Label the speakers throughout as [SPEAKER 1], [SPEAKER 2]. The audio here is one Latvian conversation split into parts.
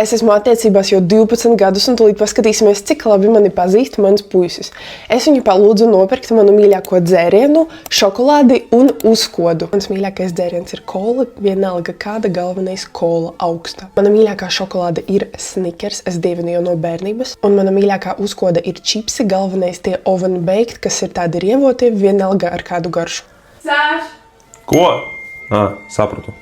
[SPEAKER 1] Es esmu attiecībās jau 12 gadus, un tūlīt paskatīsimies, cik labi mani pazīst mans puisis. Es viņu palūdzu nopirkt manu mīļāko dzērienu, šokolādi un uzkodu. Mans mīļākais dzēriens ir kola, vienalga kāda, galvenais kola augsta. Mana mīļākā šokolāde ir Snickers, es dievinu jau no bērnības, un mana mīļākā uzkoda ir čipsi, galvenais tie oven baked, kas ir tādi rievotie, vienalga ar kādu garšu.
[SPEAKER 2] Sāš!
[SPEAKER 3] Ko? Sapratu.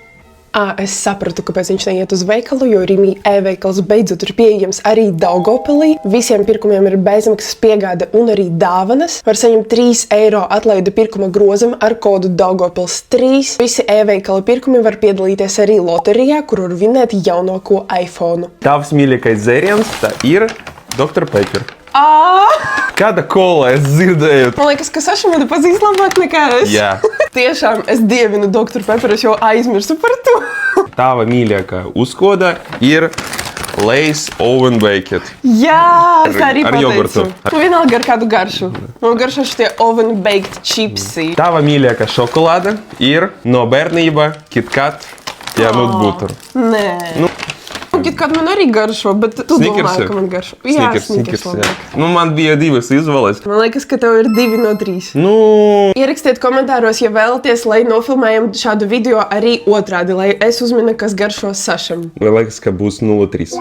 [SPEAKER 1] Es sapratu, kāpēc viņš neiet uz veikalu, jo Rimi e-veikals beidzot ir pieejams arī Daugavpilī. Visiem pirkumiem ir bezmaksas piegāde un arī dāvanas. Var saņemt 3 eiro atlaidi pirkuma grozam ar kodu Daugavpils3. Visi e-veikala pirkumi var piedalīties arī loterijā, kur var vinēt jaunāko iPhone.
[SPEAKER 3] Tavs mīļākais dzēriens tā ir Dr. Pepper. Kāda kola es dzirdēju?
[SPEAKER 1] Man liekas, ka Saša mani pazīst labāk nekā es.
[SPEAKER 3] Jā.
[SPEAKER 1] Tiešām, es dievinu Dr. Pepper, es jau aizmirsu par to.
[SPEAKER 3] Tava mīļākā uzkoda ir Lay's Oven Baked.
[SPEAKER 1] Jā, es tā arī
[SPEAKER 3] Ar
[SPEAKER 1] pateicu.
[SPEAKER 3] jogurtu.
[SPEAKER 1] Vienalga ar kādu garšu. Man garšo šitie oven baked chipsi.
[SPEAKER 3] Tava mīļākā šokolāde ir no bērnība KitKat Peanut Butter.
[SPEAKER 1] Nē. KitKat man arī garšo, bet tu domāji, ka man garšo. Jā, Snickers labāk.
[SPEAKER 3] Man bija divas izvēles.
[SPEAKER 1] Man liekas, ka tev ir 2 no 3. Ierakstiet komentāros, ja vēlaties, lai nofilmējam šādu video arī otrādi, lai es uzminu, kas garšo Sašam.
[SPEAKER 3] Man liekas, ka būs 0,3.